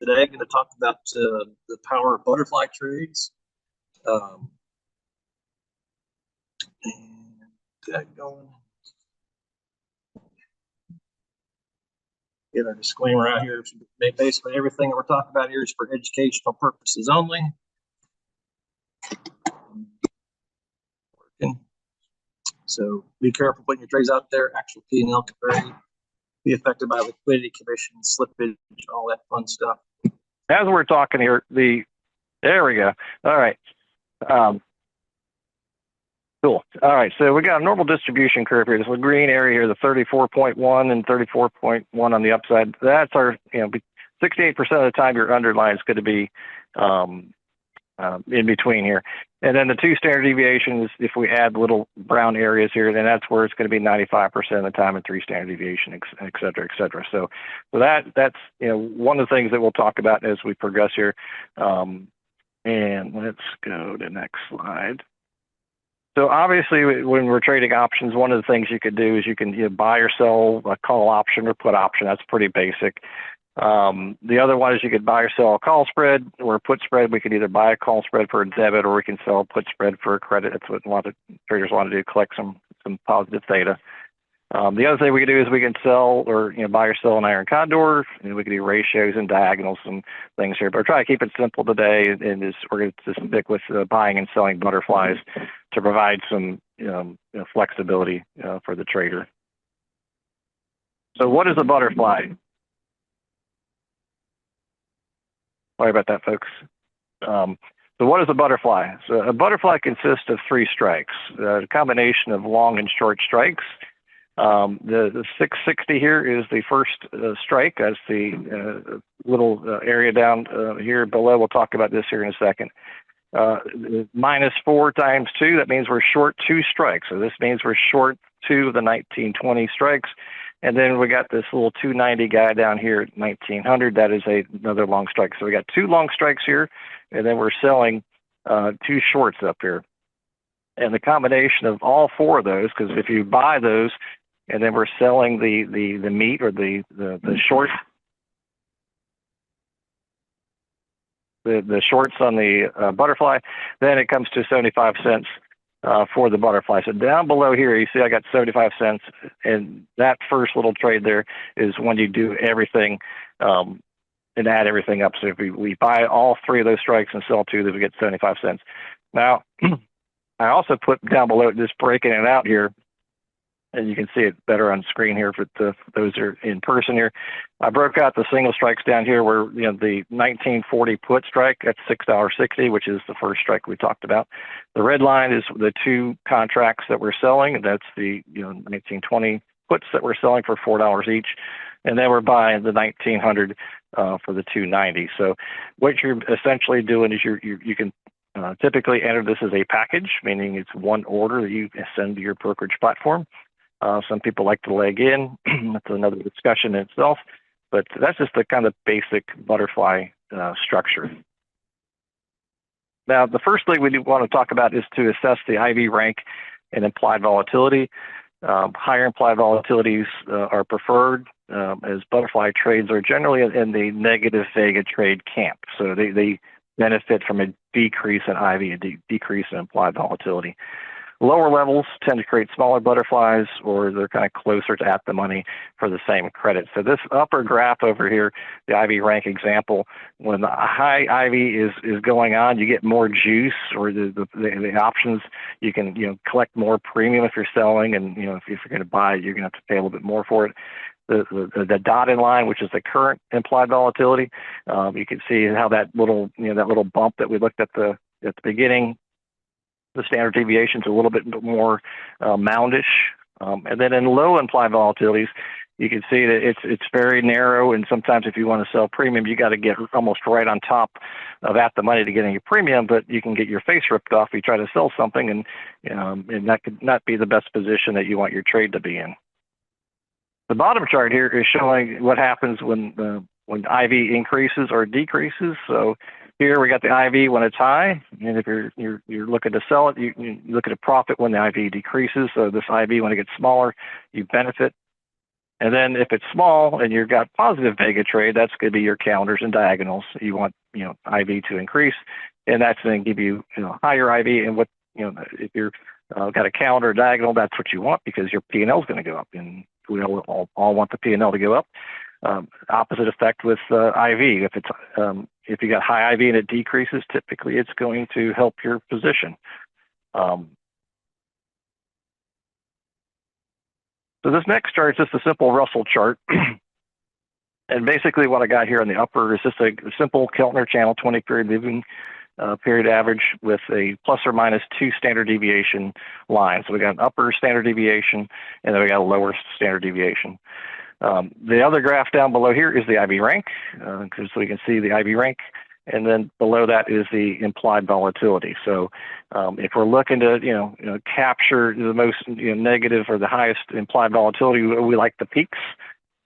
Today I'm going to talk about the power of butterfly trades. And get going. Get our disclaimer out here. Basically, everything that we're talking about here is for educational purposes only. So be careful putting your trades out there. Actual P&L can be affected by liquidity, commissions, slippage, all that fun stuff. As we're talking here, there we go. All right. Cool. All right. So we got a normal distribution curve here. This little green area here, the 34.1 and 34.1 on the upside. That's our, 68% of the time your underline is going to be in between here. And then the two standard deviations, if we add little brown areas here, then that's where it's going to be 95% of the time, and three standard deviation, et cetera, et cetera. So that's one of the things that we'll talk about as we progress here. And let's go to the next slide. So obviously, when we're trading options, one of the things you could do is you can buy or sell a call option or put option. That's pretty basic. The other one is you could buy or sell a call spread or a put spread. We could either buy a call spread for a debit, or we can sell a put spread for a credit. That's what a lot of traders want to do, collect some positive theta. The other thing we can do is we can sell or buy or sell an iron condor, and we can do ratios and diagonals and things here. But we're trying to keep it simple today, and we're going to stick with buying and selling butterflies to provide some flexibility for the trader. So what is a butterfly? Sorry about that, folks. So what is a butterfly? So a butterfly consists of three strikes, a combination of long and short strikes. The 660 here is the first strike. That's the little area down here below. We'll talk about this here in a second. -4 times 2, that means we're short 2 strikes. So this means we're short 2 of the 1920 strikes. And then we got this little 290 guy down here at 1900. That is another long strike. So we got 2 long strikes here, and then we're selling 2 shorts up here. And the combination of all 4 of those, because if you buy those, and then we're selling the meat or the short, the shorts on the butterfly, then it comes to 75 cents for the butterfly. So down below here, you see I got 75 cents, and that first little trade there is when you do everything and add everything up. So if we buy all 3 of those strikes and sell 2, then we get 75 cents. Now, I also put down below, just breaking it out here, and you can see it better on screen here for those who are in person here. I broke out the single strikes down here where, the 1940 put strike, that's $6.60, which is the first strike we talked about. The red line is the 2 contracts that we're selling, and that's the 1920 puts that we're selling for $4 each. And then we're buying the 1900 for the 290. So what you're essentially doing is you can typically enter this as a package, meaning it's one order that you send to your brokerage platform. Some people like to leg in. That's another discussion in itself, but that's just the kind of basic butterfly structure. Now, the first thing we do want to talk about is to assess the IV rank and implied volatility. Higher implied volatilities are preferred, as butterfly trades are generally in the negative vega trade camp. So they benefit from a decrease in IV, a decrease in implied volatility. Lower levels tend to create smaller butterflies, or they're kind of closer to at the money for the same credit. So this upper graph over here, the IV rank example, when the high IV is going on, you get more juice, or the options, you can collect more premium if you're selling, and if you're going to buy, you're going to have to pay a little bit more for it. The dotted line, which is the current implied volatility, you can see how that little bump that we looked at the beginning. The standard deviation is a little bit more moundish. And then in low implied volatilities, you can see that it's very narrow, and sometimes if you want to sell premium, you got to get almost right on top of at the money to get any premium, but you can get your face ripped off if you try to sell something, and that could not be the best position that you want your trade to be in. The bottom chart here is showing what happens when IV increases or decreases. So here we got the IV when it's high, and if you're looking to sell it, you look at a profit when the IV decreases. So this IV, when it gets smaller, you benefit. And then if it's small and you've got positive vega trade, that's going to be your calendars and diagonals. You want, IV to increase, and that's going to give you, higher IV. And what, if you're got a calendar or diagonal, that's what you want because your P&L is going to go up, and we all want the P&L to go up. Opposite effect with IV. If you got high IV and it decreases, typically it's going to help your position. So this next chart is just a simple Russell chart. And basically what I got here on the upper is just a simple Keltner channel 20-period moving period average with a plus or minus 2 standard deviation line. So we got an upper standard deviation, and then we got a lower standard deviation. The other graph down below here is the IV rank, so we can see the IV rank, and then below that is the implied volatility. So if we're looking to capture the most negative or the highest implied volatility, we like the peaks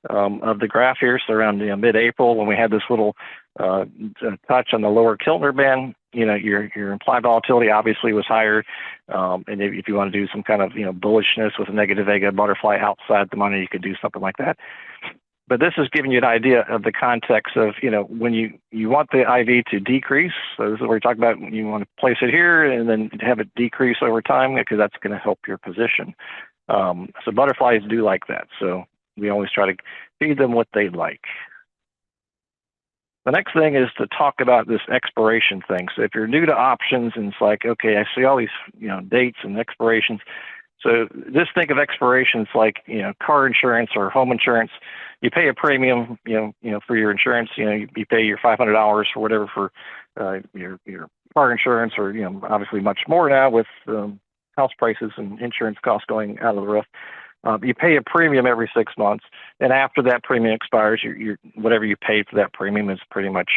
of the graph here. So around mid-April, when we had this little touch on the lower Keltner band, your implied volatility obviously was higher. And if you want to do some kind of bullishness with a negative vega butterfly outside the money, you could do something like that. But this is giving you an idea of the context of when you want the IV to decrease. So this is where we talk about you want to place it here and then have it decrease over time because that's going to help your position. So butterflies do like that. So we always try to feed them what they like. The next thing is to talk about this expiration thing. So if you're new to options and it's like, okay, I see all these dates and expirations. So just think of expirations like car insurance or home insurance. You pay a premium, for your insurance. You pay your $500 or whatever for your car insurance, or obviously much more now with house prices and insurance costs going out of the roof. You pay a premium every 6 months, and after that premium expires, your whatever you paid for that premium is pretty much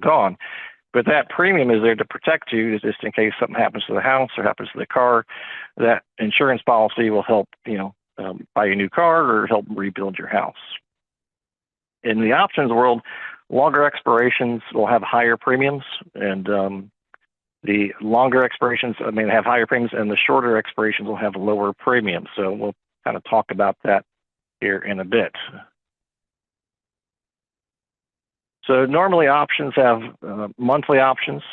gone. But that premium is there to protect you, just in case something happens to the house or happens to the car. That insurance policy will help buy a new car or help rebuild your house. In the options world, longer expirations will have higher premiums, and the longer expirations have higher premiums, and the shorter expirations will have lower premiums. So we'll kind of talk about that here in a bit. So normally options have monthly options,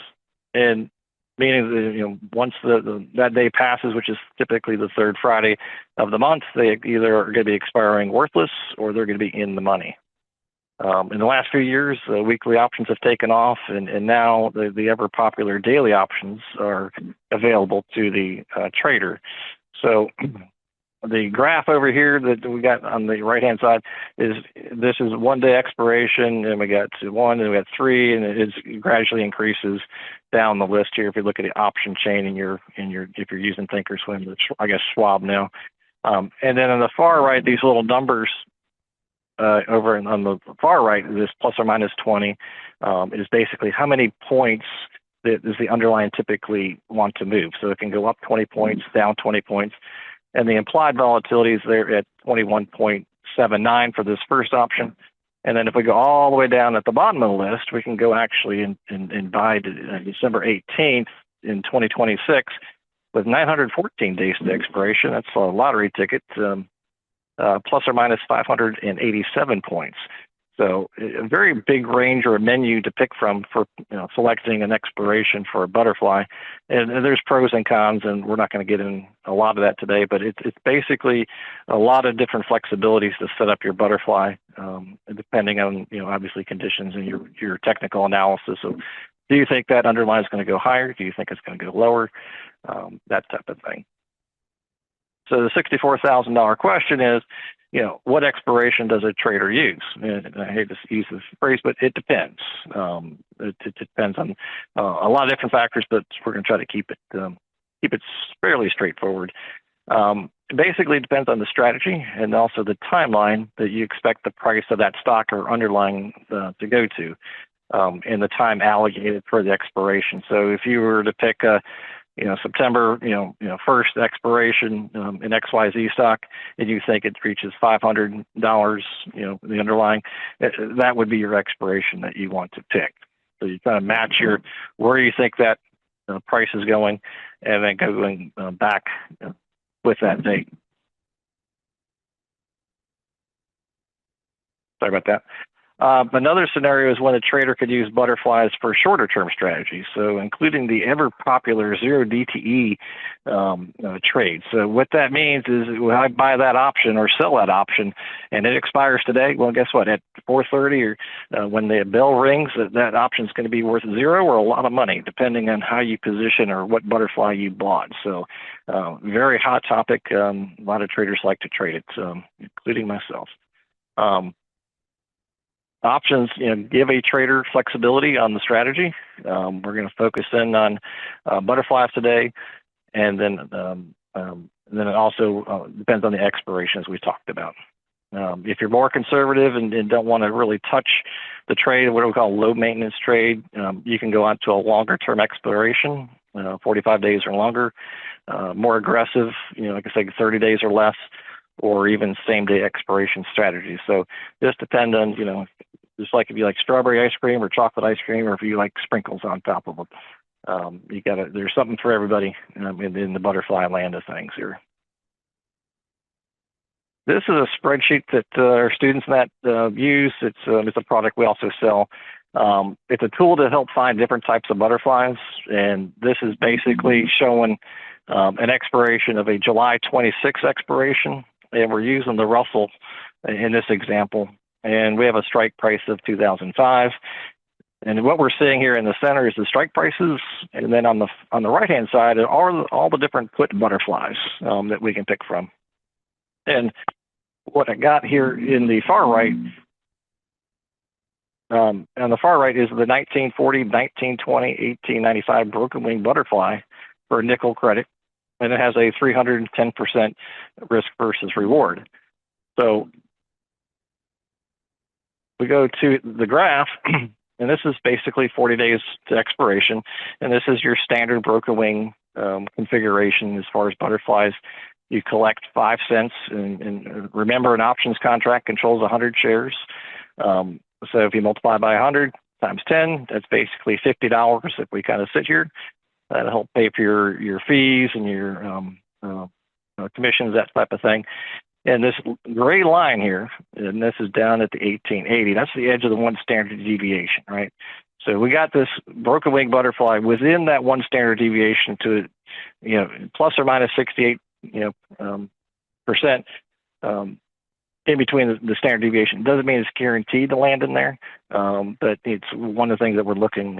and meaning that once that day passes, which is typically the third Friday of the month, they either are going to be expiring worthless or they're going to be in the money. In the last few years, weekly options have taken off, and now the ever popular daily options are available to the trader. So the graph over here that we got on the right-hand side is 1 day expiration, and we got 1, and we got 3, and it gradually increases down the list here. If you look at the option chain if you're using Thinkorswim, it's, I guess, Schwab now. And then on the far right, these little numbers over on the far right, this plus or minus 20 is basically how many points that does the underlying typically want to move. So it can go up 20 points, down 20 points. And the implied volatility is there at 21.79 for this first option. And then if we go all the way down at the bottom of the list, we can go actually and buy December 18th in 2026 with 914 days to expiration. That's a lottery ticket, plus or minus 587 points. So a very big range or a menu to pick from for selecting an expiration for a butterfly. And there's pros and cons, and we're not going to get in a lot of that today, but it's basically a lot of different flexibilities to set up your butterfly, depending on, obviously conditions and your technical analysis. So do you think that underline is going to go higher? Do you think it's going to go lower? That type of thing. So the $64,000 question is, what expiration does a trader use? And I hate to use this phrase, but it depends. It depends on a lot of different factors, but we're going to try to keep it fairly straightforward. Basically, it depends on the strategy and also the timeline that you expect the price of that stock or underlying to go to, and the time allocated for the expiration. So if you were to pick a September, 1st expiration in XYZ stock, and you think it reaches $500, the underlying, that would be your expiration that you want to pick. So you kind of match where you think that price is going, and then going back with that date. Sorry about that. Another scenario is when a trader could use butterflies for shorter term strategies, so including the ever popular zero DTE trade. So what that means is when I buy that option or sell that option and it expires today, well, guess what? At 4:30 or when the bell rings, that option is going to be worth zero or a lot of money, depending on how you position or what butterfly you bought. So very hot topic. A lot of traders like to trade it, including myself. Options, give a trader flexibility on the strategy. We're going to focus in on butterflies today, and then it also depends on the expiration, as we talked about. If you're more conservative and don't want to really touch the trade, what we call low maintenance trade, you can go on to a longer term expiration, 45 days or longer, more aggressive, like I say, 30 days or less, or even same day expiration strategies. So this depends on, just like if you like strawberry ice cream or chocolate ice cream, or if you like sprinkles on top of it. There's something for everybody in the butterfly land of things here. This is a spreadsheet that our students use. It's a product we also sell. It's a tool to help find different types of butterflies, and this is basically showing an expiration of a July 26 expiration, and we're using the Russell in this example, and we have a strike price of 2005. And what we're seeing here in the center is the strike prices, and then on the right hand side are all the different put butterflies that we can pick from. And what I got here in the far right, on the far right is the 1940, 1920, 1895 broken wing butterfly for nickel credit, and it has a 310% risk versus reward. So we go to the graph, and this is basically 40 days to expiration, and this is your standard broken wing configuration as far as butterflies. You collect 5 cents, and remember, an options contract controls 100 shares. So if you multiply by 100 times 10, that's basically $50 if we kind of sit here. That'll help pay for your fees and your commissions, that type of thing. And this gray line here, and this is down at the 1880, that's the edge of the one standard deviation, right? So we got this broken wing butterfly within that one standard deviation to, plus or minus 68 percent in between the standard deviation. Doesn't mean it's guaranteed to land in there, but it's one of the things that we're looking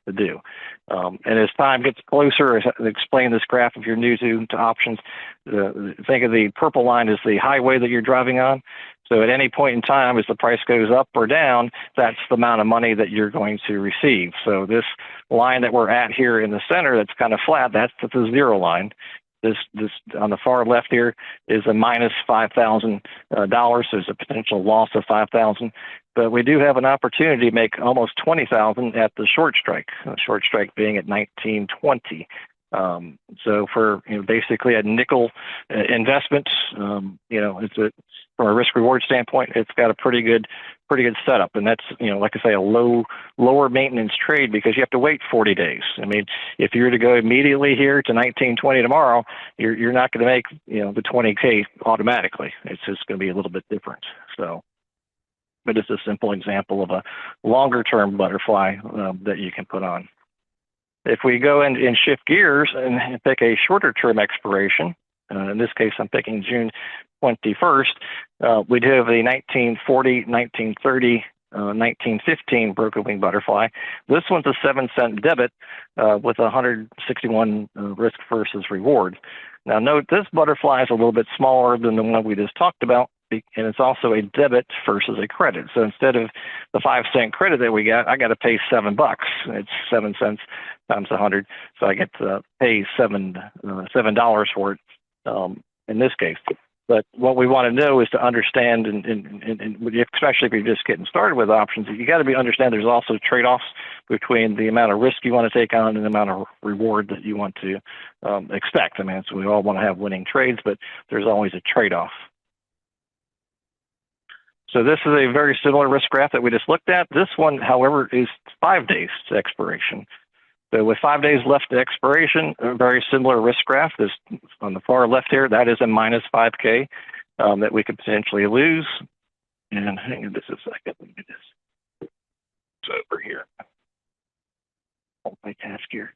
to do. And as time gets closer, as I explain this graph, if you're new to options, think of the purple line as the highway that you're driving on. So at any point in time, as the price goes up or down, that's the amount of money that you're going to receive. So this line that we're at here in the center that's kind of flat, that's the zero line. This on the far left here is a minus $5,000. There's a potential loss of $5,000, but we do have an opportunity to make almost $20,000 at the short strike. The short strike being at 1920. So for basically a nickel investment, it's from a risk reward standpoint, it's got a pretty good setup, and that's like I say, a lower maintenance trade because you have to wait 40 days. I mean, if you were to go immediately here to 1920 tomorrow, you're not going to make the 20K automatically. It's just going to be a little bit different. So, but it's a simple example of a longer term butterfly that you can put on. If we go and shift gears and pick a shorter term expiration, in this case, I'm picking June 21st, we do have a 1940, 1930, 1915 broken wing butterfly. This one's a 7-cent debit with 161 risk versus reward. Now note, this butterfly is a little bit smaller than the one we just talked about, and it's also a debit versus a credit. So instead of the 5-cent credit that we got, I got to pay $7. It's 7 cents times 100, so I get to pay $7 for it in this case. But what we want to know is to understand, and especially if you're just getting started with options, you got to understand there's also trade-offs between the amount of risk you want to take on and the amount of reward that you want to expect. I mean, so we all want to have winning trades, but there's always a trade-off. So this is a very similar risk graph that we just looked at. This one, however, is 5 days to expiration. So with 5 days left to expiration, a very similar risk graph. This on the far left here, that is a minus 5K that we could potentially lose. And hang on just a second. Let me get this over here. Multitask here.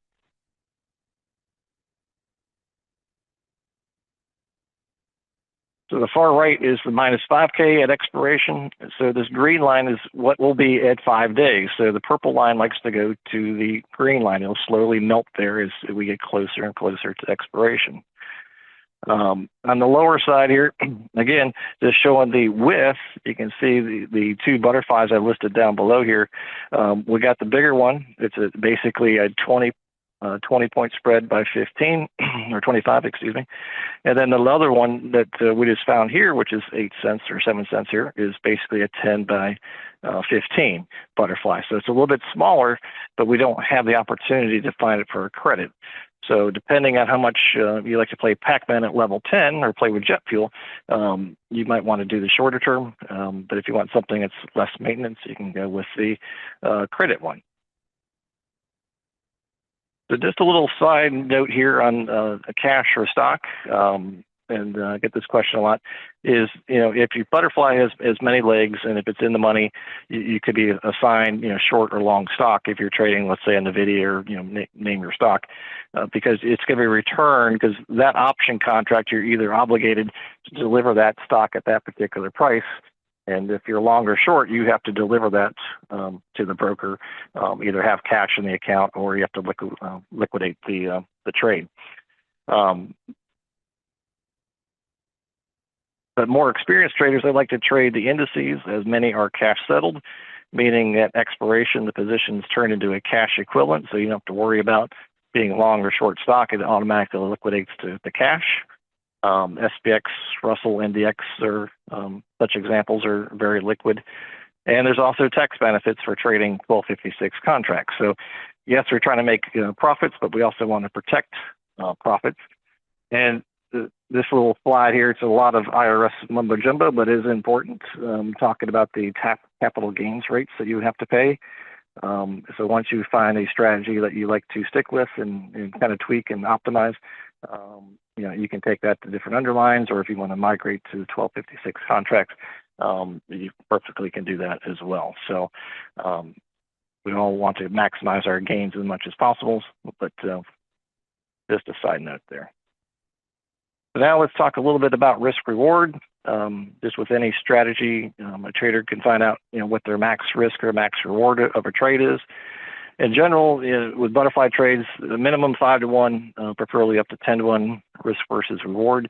So the far right is the minus 5K at expiration. So this green line is what will be at 5 days. So the purple line likes to go to the green line. It'll slowly melt there as we get closer and closer to expiration. On the lower side here, again, just showing the width, you can see the two butterflies I listed down below here. We got the bigger one. It's basically a 20 point spread by 15 or 25, excuse me. And then the other one that we just found here, which is 8 cents or 7 cents here, is basically a 10 by 15 butterfly. So it's a little bit smaller, but we don't have the opportunity to find it for a credit. So depending on how much you like to play Pac-Man at level 10 or play with jet fuel, you might want to do the shorter term. But if you want something that's less maintenance, you can go with the credit one. So just a little side note here on a cash or stock, and I get this question a lot, is, if your butterfly has many legs and if it's in the money, you could be assigned, short or long stock if you're trading, let's say, on NVIDIA or, name your stock, because it's going to be returned because that option contract, you're either obligated to deliver that stock at that particular price. And if you're long or short, you have to deliver that to the broker, either have cash in the account or you have to liquidate the trade. But more experienced traders, they like to trade the indices, as many are cash settled, meaning at expiration, the positions turn into a cash equivalent, so you don't have to worry about being long or short stock. It automatically liquidates to the cash. SPX, Russell, NDX are such examples are very liquid. And there's also tax benefits for trading 1256 contracts. So yes, we're trying to make profits, but we also want to protect profits. And this little slide here, it's a lot of IRS mumbo jumbo, but it is important, talking about the capital gains rates that you would have to pay. So once you find a strategy that you like to stick with and kind of tweak and optimize, you can take that to different underlines, or if you want to migrate to 1256 contracts, you perfectly can do that as well. So we all want to maximize our gains as much as possible, but just a side note there. So now let's talk a little bit about risk reward. Just with any strategy, a trader can find out what their max risk or max reward of a trade is. In general, with butterfly trades, the minimum 5 to 1, preferably up to 10 to 1 risk versus reward.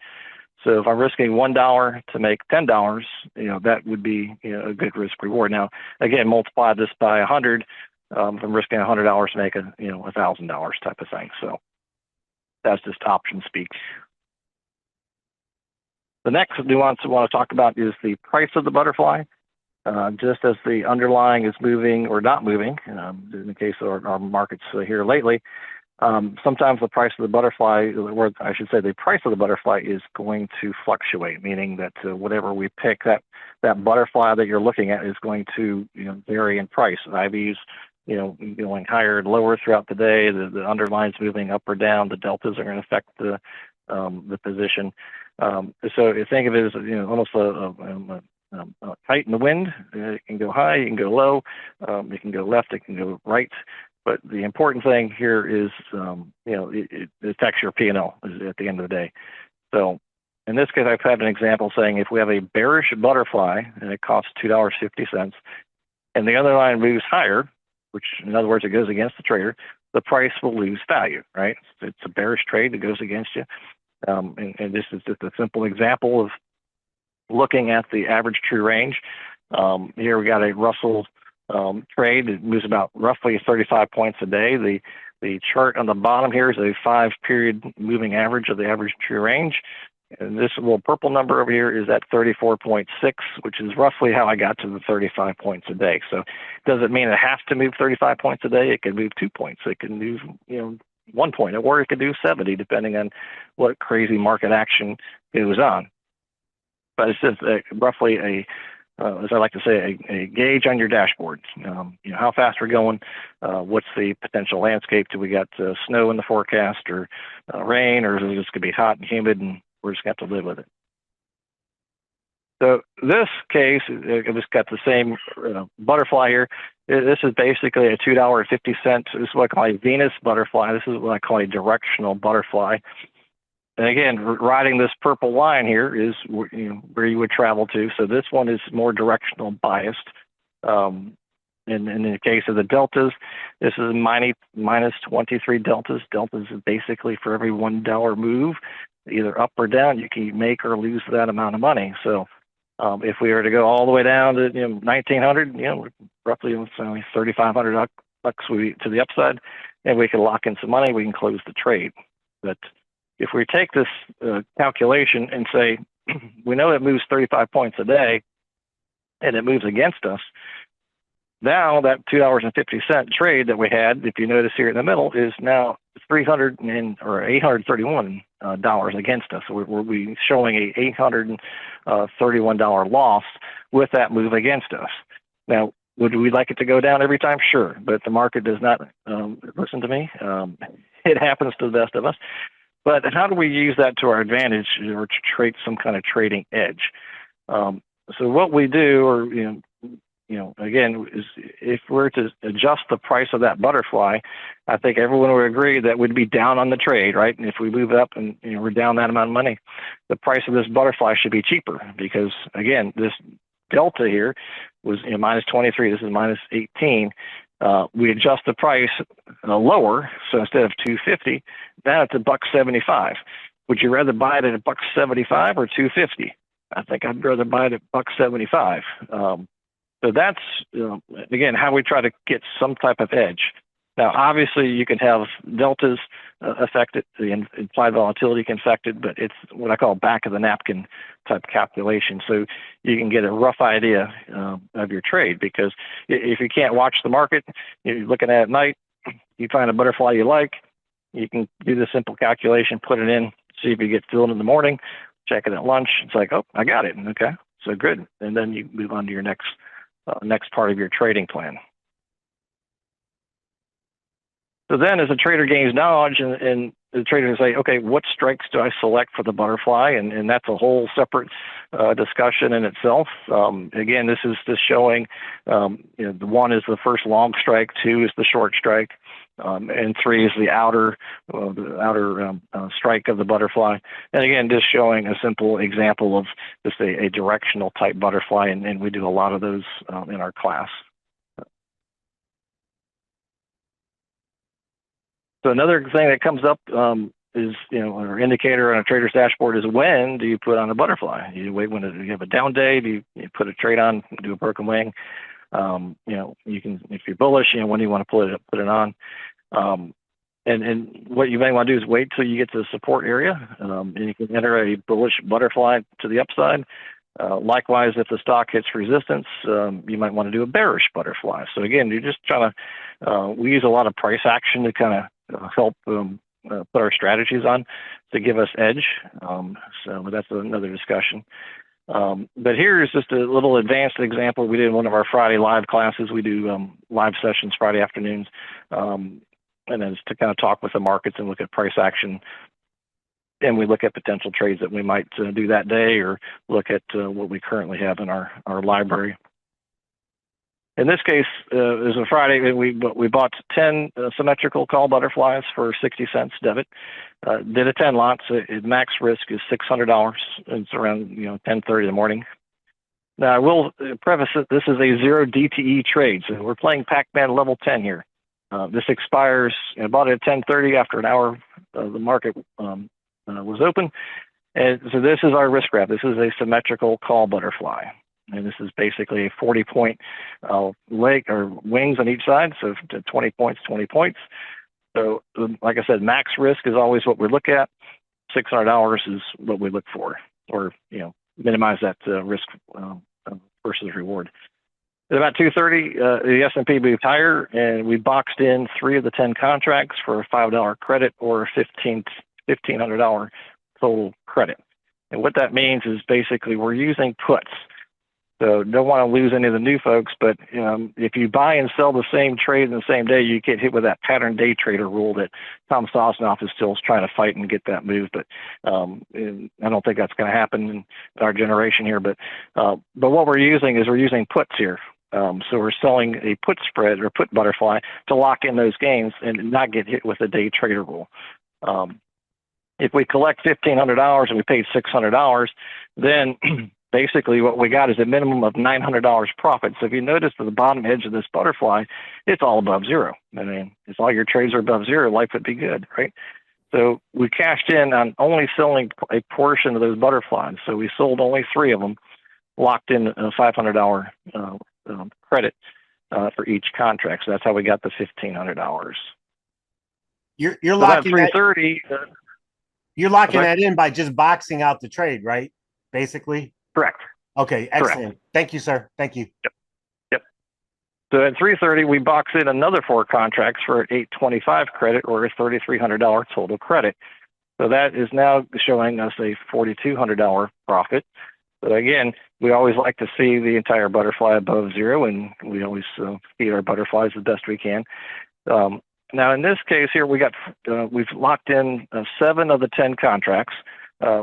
So if I'm risking $1 to make $10, that would be a good risk reward. Now, again, multiply this by 100. If I'm risking $100 to make $1,000 type of thing. So that's just option speak. The next nuance we want to talk about is the price of the butterfly. Just as the underlying is moving or not moving, in the case of our markets here lately, sometimes the price of the butterfly, or I should say the price of the butterfly, is going to fluctuate, meaning that whatever we pick, that butterfly that you're looking at is going to vary in price. IVs going higher and lower throughout the day, the underline's moving up or down, the deltas are going to affect the position. So you think of it as almost a kite in the wind. It can go high, you can go low, it can go left, it can go right. But the important thing here is, it affects your P&L at the end of the day. So in this case, I've had an example saying if we have a bearish butterfly and it costs $2.50, and the underlying moves higher, which in other words, it goes against the trader, the price will lose value, right? It's a bearish trade that goes against you. And this is just a simple example of looking at the average true range. Here we got a Russell trade. It moves about roughly 35 points a day. The chart on the bottom here is a 5-period moving average of the average true range. And this little purple number over here is at 34.6, which is roughly how I got to the 35 points a day. So it doesn't mean it has to move 35 points a day. It can move 2 points. It can move, 1 point, or it could do 70, depending on what crazy market action goes on. But it's just roughly as I like to say, a gauge on your dashboard. How fast we're going, what's the potential landscape? Do we got snow in the forecast, or rain, or is it just going to be hot and humid, and we're just going to have to live with it? So this case, it was got the same butterfly here. This is basically a $2.50. This is what I call a Venus butterfly. This is what I call a directional butterfly. And again, riding this purple line here is where you would travel to. So this one is more directional biased. And in the case of the deltas, this is minus 23 deltas. Deltas is basically for every $1 move, either up or down, you can make or lose that amount of money. So if we were to go all the way down to 1900, roughly only 3,500 bucks to the upside, and we can lock in some money, we can close the trade. But if we take this calculation and say, we know it moves 35 points a day, and it moves against us, now that $2.50 trade that we had, if you notice here in the middle, is now $831 against us. So we're showing a $831 loss with that move against us. Now, would we like it to go down every time? Sure, but the market does not listen to me. It happens to the best of us. But how do we use that to our advantage or to create some kind of trading edge? So what we do, or again, is if we're to adjust the price of that butterfly, I think everyone would agree that we'd be down on the trade, right? And if we move up and we're down that amount of money, the price of this butterfly should be cheaper because, again, this delta here was minus 23. This is minus 18. We adjust the price lower, so instead of 250, now it's $1.75. Would you rather buy it at $1.75 or 250? I think I'd rather buy it at $1.75. So that's, again, how we try to get some type of edge. Now, obviously, you can have deltas affected, the implied volatility can affect it, but it's what I call back of the napkin type calculation. So you can get a rough idea of your trade, because if you can't watch the market, you're looking at night, you find a butterfly you like, you can do the simple calculation, put it in, see if you get filled in the morning, check it at lunch. It's like, oh, I got it. Okay, so good. And then you move on to your next part of your trading plan. So then as a trader gains knowledge and the trader can say, okay, what strikes do I select for the butterfly? And that's a whole separate discussion in itself. Again, this is just showing, the 1 is the first long strike, 2 is the short strike, and 3 is the outer strike of the butterfly. And again, just showing a simple example of just a directional type butterfly, and we do a lot of those in our class. So another thing that comes up is, our indicator on a trader's dashboard is, when do you put on a butterfly? You wait when you have a down day, do you put a trade on, do a broken wing? You can, if you're bullish, when do you want to put it on? And what you may want to do is wait till you get to the support area, and you can enter a bullish butterfly to the upside. Likewise, if the stock hits resistance, you might want to do a bearish butterfly. So again, you're just trying to, we use a lot of price action to kind of help put our strategies on to give us edge. So that's another discussion. But here is just a little advanced example. We did in one of our Friday live classes. We do live sessions Friday afternoons. And then it's to kind of talk with the markets and look at price action. And we look at potential trades that we might do that day, or look at what we currently have in our library. In this case, it was a Friday. We bought 10 symmetrical call butterflies for 60 cents debit. Did a 10 lot. So max risk is $600. It's around 10:30 in the morning. Now I will preface it. This is a 0 DTE trade, so we're playing Pac-Man level 10 here. This expires. I bought it at 10:30 after an hour. The market was open, and so this is our risk graph. This is a symmetrical call butterfly. And this is basically a 40-point leg or wings on each side, so 20 points, 20 points. So, like I said, max risk is always what we look at. $600 is what we look for, or minimize that risk versus reward. At about 2:30, the S&P moved higher, and we boxed in 3 of the 10 contracts for a $5 credit or $1,500 total credit. And what that means is basically we're using puts. So don't want to lose any of the new folks, but if you buy and sell the same trade in the same day, you get hit with that pattern day trader rule that Tom Sosnoff is still trying to fight and get that moved. But I don't think that's going to happen in our generation here. But what we're using puts here. So we're selling a put spread or put butterfly to lock in those gains and not get hit with the day trader rule. If we collect $1,500 and we paid $600, then basically what we got is a minimum of $900 profit. So if you notice at the bottom edge of this butterfly, it's all above zero. I mean, if all your trades are above zero, life would be good, right? So we cashed in on only selling a portion of those butterflies. So we sold only 3 of them, locked in a $500 credit for each contract. So that's how we got the $1,500. You're locking that 330. You're locking that in by just boxing out the trade, right? Basically. Correct. Okay, excellent. Correct. Thank you, sir. Thank you. Yep. So at 330, we box in another 4 contracts for an 825 credit or a $3,300 total credit. So that is now showing us a $4,200 profit. But again, we always like to see the entire butterfly above zero, and we always feed our butterflies the best we can. Now, in this case here, we've locked in 7 of the 10 contracts.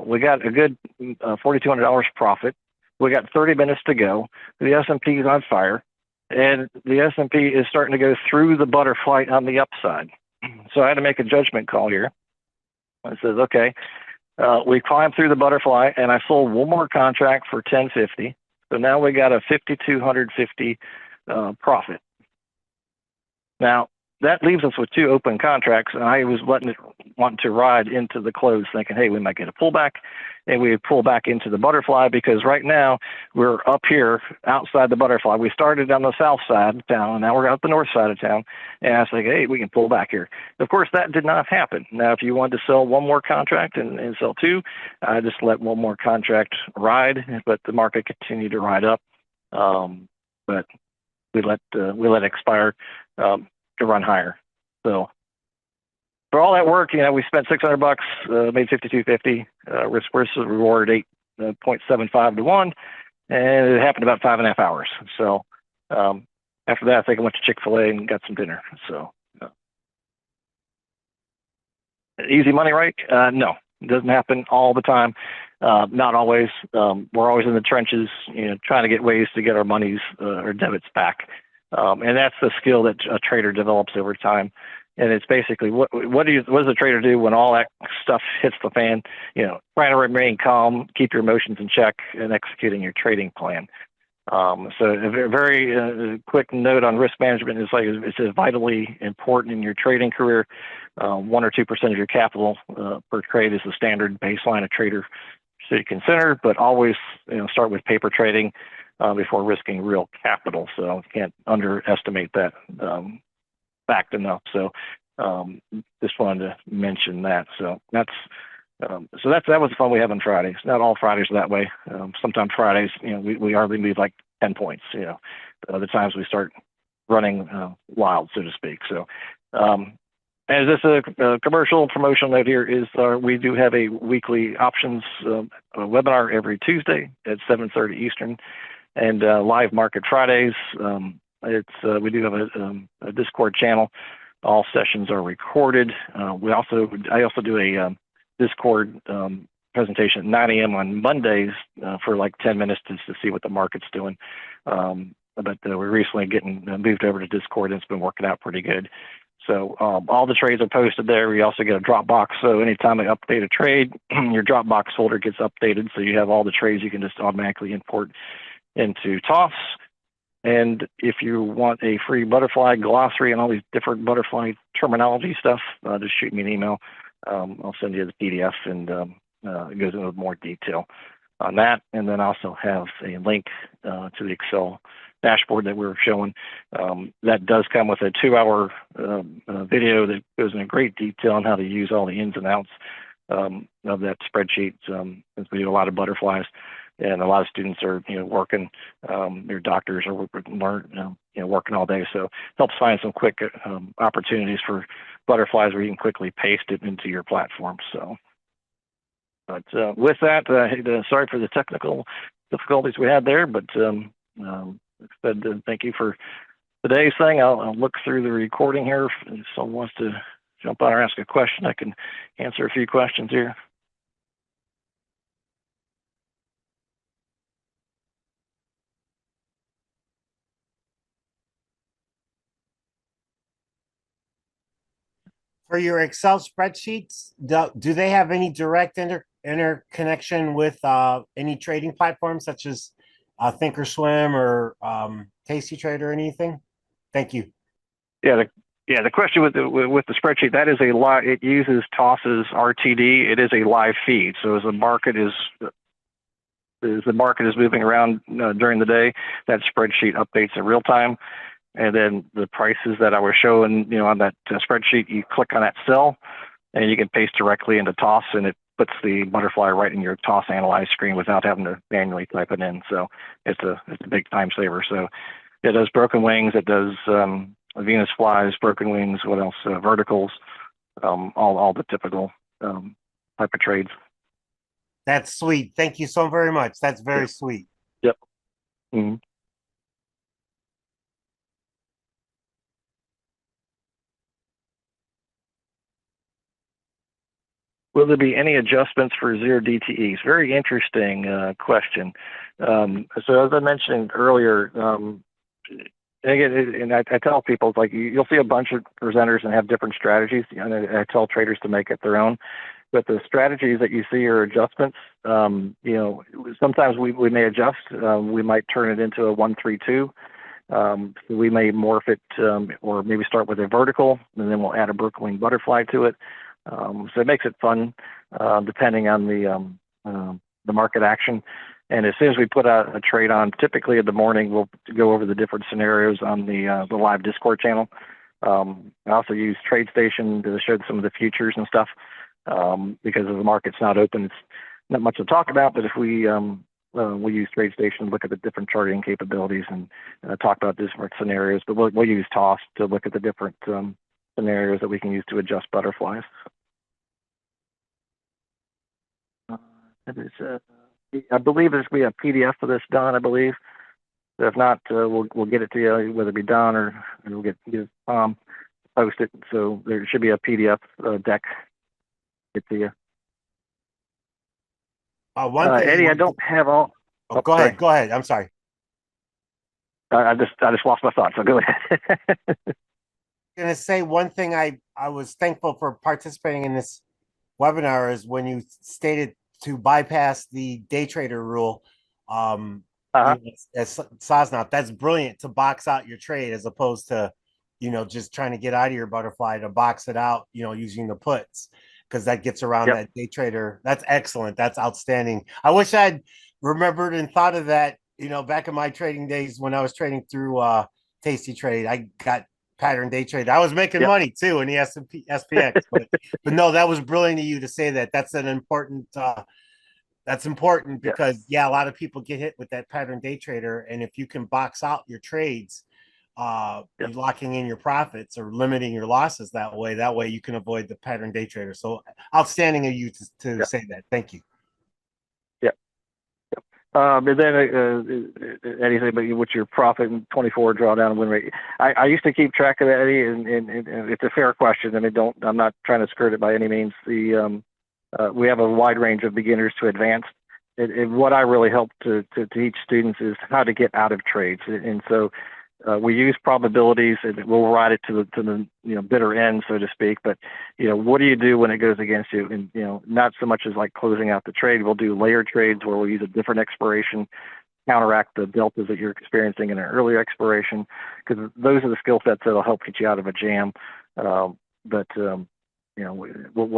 We got a good $4,200 profit. We got 30 minutes to go. The S&P is on fire, and the S&P is starting to go through the butterfly on the upside. So I had to make a judgment call here. I says, okay, we climbed through the butterfly, and I sold 1 more contract for $1,050. So now we got a $5,250 profit. Now, that leaves us with 2 open contracts, and I was wanting to ride into the close, thinking, hey, we might get a pullback, and we pull back into the butterfly, because right now we're up here outside the butterfly. We started on the south side of town, and now we're up the north side of town, and I was like, hey, we can pull back here. Of course, that did not happen. Now, if you wanted to sell 1 more contract and sell 2, I just let 1 more contract ride, but the market continued to ride up. But we let it expire to run higher. So for all that work, we spent $600, made $5,250, risk versus reward 8.75 to 1, and it happened about 5.5 hours. So after that, I think I went to Chick-fil-A and got some dinner. So easy money, right? No, it doesn't happen all the time. Not always. We're always in the trenches, trying to get ways to get our monies or debits back. And that's the skill that a trader develops over time. And it's basically what does a trader do when all that stuff hits the fan? Trying to remain calm, keep your emotions in check, and executing your trading plan. So a very quick note on risk management is it's vitally important in your trading career. 1 or 2% of your capital per trade is the standard baseline a trader should consider, but always start with paper trading before risking real capital. So you can't underestimate that fact enough. So just wanted to mention that. So that was the fun we have on Fridays. Not all Fridays are that way. Sometimes Fridays, we hardly move like 10 points. Other times we start running wild, so to speak. So as this a commercial promotional note here is we do have a weekly options webinar every Tuesday at 7:30 Eastern, and live market Fridays. We do have a Discord channel. All sessions are recorded. I also do a Discord presentation at 9 a.m. on Mondays for like 10 minutes to see what the market's doing. But we're recently getting moved over to Discord, and it's been working out pretty good. So all the trades are posted there. We also get a Dropbox. So anytime I update a trade, your Dropbox folder gets updated. So you have all the trades you can just automatically import into TOS. And if you want a free butterfly glossary and all these different butterfly terminology stuff, just shoot me an email. I'll send you the PDF, and it goes into more detail on that. And then I also have a link to the Excel dashboard that we're showing. That does come with a 2-hour video that goes into great detail on how to use all the ins and outs of that spreadsheet. Since we do a lot of butterflies, and a lot of students are working, their doctors are working all day, so helps find some quick opportunities for butterflies where you can quickly paste it into your platform. So, but with that, sorry for the technical difficulties we had there, but thank you for today's thing. I'll look through the recording here. If someone wants to jump on or ask a question, I can answer a few questions here. For your Excel spreadsheets, do they have any direct interconnection with any trading platforms such as Thinkorswim or Tasty Trade or anything? Thank you. Yeah, the question with the spreadsheet, that is a live. It uses Toss's RTD. It is a live feed. So as the market is moving around during the day, that spreadsheet updates in real time. And then the prices that I was showing, on that spreadsheet, you click on that cell, and you can paste directly into Toss, and it puts the butterfly right in your Toss Analyze screen without having to manually type it in. So it's a big time saver. So it does broken wings, it does Venus flies, broken wings, what else? Verticals, all the typical type of trades. That's sweet. Thank you so very much. That's very sweet. Yep. Mm-hmm. Will there be any adjustments for zero DTEs? Very interesting question. So as I mentioned earlier, and I tell people, like, you'll see a bunch of presenters and have different strategies, and I tell traders to make it their own. But the strategies that you see are adjustments. Sometimes we may adjust. We might turn it into a 1-3-2. So we may morph it, or maybe start with a vertical, and then we'll add a broken wing butterfly to it. So it makes it fun, depending on the market action. And as soon as we put a trade on, typically in the morning, we'll go over the different scenarios on the live Discord channel. I also use TradeStation to show some of the futures and stuff, because if the market's not open, it's not much to talk about. But if we use TradeStation to look at the different charting capabilities and talk about different scenarios. But we'll use Toss to look at the different scenarios that we can use to adjust butterflies. I believe there's going to be a PDF for this, Don, I believe. If not, we'll get it to you, whether it be Don or we'll get Tom to post it. So there should be a PDF deck get to you. Eddie, I don't have all. Oh, go ahead. Go ahead. I'm sorry. I just lost my thoughts. So go ahead. I'm gonna say one thing. I was thankful for participating in this webinar is when you stated to bypass the day trader rule. As Sosnop, that's brilliant to box out your trade as opposed to, just trying to get out of your butterfly to box it out, using the puts, because that gets around that day trader. That's excellent. That's outstanding. I wish I'd remembered and thought of that, back in my trading days when I was trading through Tasty Trade. I got pattern day trade. I was making money too in the SPX, but no, that was brilliant of you to say that. That's an important. That's important because a lot of people get hit with that pattern day trader, and if you can box out your trades, you're locking in your profits or limiting your losses that way you can avoid the pattern day trader. So outstanding of you to say that. Thank you. And then anything, but what's your profit and 24 drawdown win rate? I used to keep track of that, Eddie, and it's a fair question. I mean, I'm not trying to skirt it by any means. We have a wide range of beginners to advanced. What I really help to teach students is how to get out of trades, and so we use probabilities, and we'll ride it to the bitter end, so to speak. But what do you do when it goes against you? And not so much as like closing out the trade. We'll do layered trades where we'll use a different expiration, counteract the deltas that you're experiencing in an earlier expiration, because those are the skill sets that'll help get you out of a jam. We'll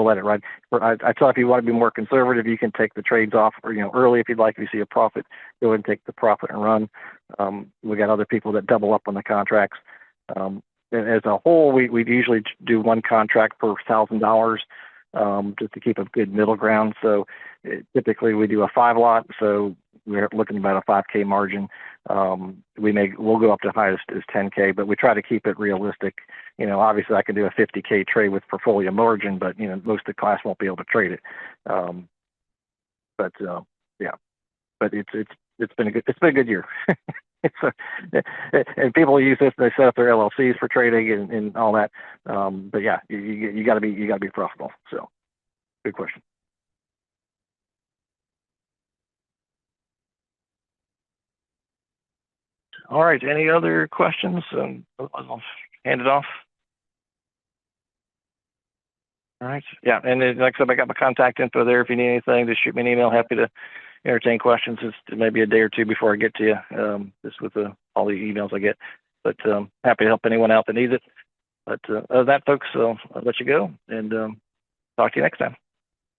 let it ride. I tell if you want to be more conservative, you can take the trades off, or early if you'd like. If you see a profit, go ahead and take the profit and run. We got other people that double up on the contracts. As a whole, we usually do one contract per $1,000, just to keep a good middle ground. So typically we do a 5 lot, so we're looking about a 5K margin. We'll go up to highest as 10K, but we try to keep it realistic. Obviously I can do a 50K trade with portfolio margin, but most of the class won't be able to trade it. But it's it's been a good year. And people use this, they set up their LLCs for trading and all that. But yeah, you got to be profitable. So good question. All right. Any other questions? I'll hand it off. All right. Yeah. And like I said, I got my contact info there. If you need anything, just shoot me an email. Happy to entertain questions. It's maybe a day or two before I get to you, just with all the emails I get. But happy to help anyone out that needs it. But other than that, folks, I'll let you go and talk to you next time.